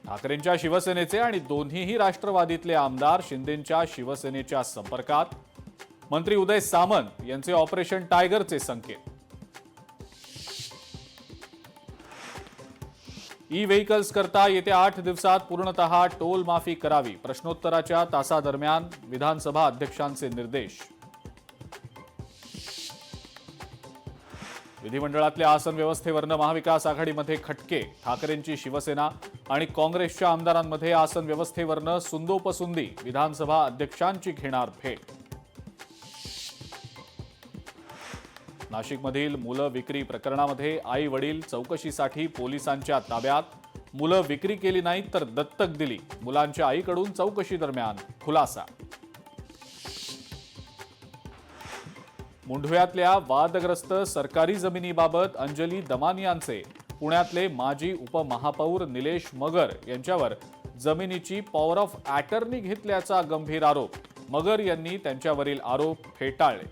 ठाकरेंच्या शिवसेनेचे आणि दोन्हीही राष्ट्रवादीतले आमदार शिंदेंच्या शिवसेनेच्या संपर्कात. मंत्री उदय सामंत यांचे ऑपरेशन टायगरचे संकेत. ई व्हेकल्स करता येत्या 8 दिवसात पूर्णतः टोल माफी करावी. प्रश्नोत्तराच्या तासादरम्यान विधानसभा अध्यक्षांचे निर्देश. विधिमंडळातल्या आसन व्यवस्थेवरनं महाविकास आघाडीमध्ये खटके. ठाकरेंची शिवसेना आणि काँग्रेसच्या आमदारांमध्ये आसन व्यवस्थेवरनं सुंदोपसुंदी. विधानसभा अध्यक्षांची घेणार भेट. नाशिकमधील मुलं विक्री प्रकरणामध्ये आई वडील चौकशीसाठी पोलिसांच्या ताब्यात. मुलं विक्री केली नाहीत तर दत्तक दिली. मुलांच्या आईकडून चौकशी दरम्यान खुलासा. मुंढव्यातल्या वादग्रस्त सरकारी जमिनीबाबत अंजली दमानियांचे पुण्यातले माजी उपमहापौर निलेश मगर यांच्यावर जमिनीची पॉवर ऑफ अटर्नी घेतल्याचा गंभीर आरोप. मगर यांनी त्यांच्यावरील आरोप फेटाळले.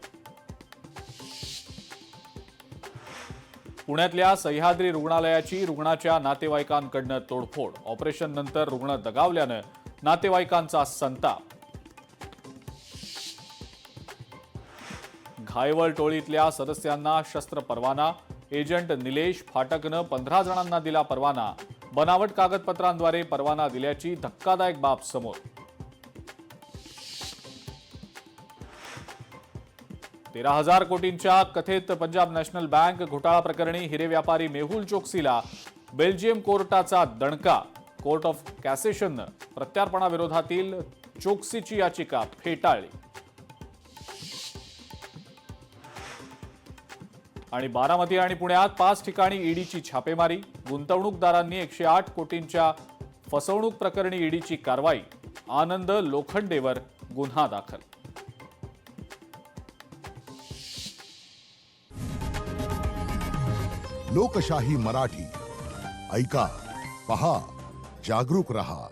पुण्यातल्या सह्याद्री रुग्णालयाची रुग्णाच्या नातेवाईकांकडून तोडफोड. ऑपरेशननंतर रुग्ण दगावल्यानं नातेवाईकांचा संताप. घायवळ टोळीतल्या सदस्यांना शस्त्र परवाना. एजंट निलेश फाटकनं 15 जणांना दिला परवाना. बनावट कागदपत्रांद्वारे परवाना दिल्याची धक्कादायक बाब समोर. 13,000 कोटींच्या कथित पंजाब नॅशनल बँक घोटाळा प्रकरणी हिरे व्यापारी मेहुल चोक्सीला बेल्जियम कोर्टाचा दणका. कोर्ट ऑफ कॅसेशननं प्रत्यार्पणाविरोधातील चोक्सीची याचिका फेटाळली. आणि बारामती आणि पुण्यात 5 ठिकाणी ईडीची छापेमारी. गुंतवणूकदारांनी 108 कोटींच्या फसवणूक प्रकरणी ईडीची कारवाई. आनंद लोखंडेवर गुन्हा दाखल. लोकशाही मराठी ऐका, पहा, जागरूक रहा.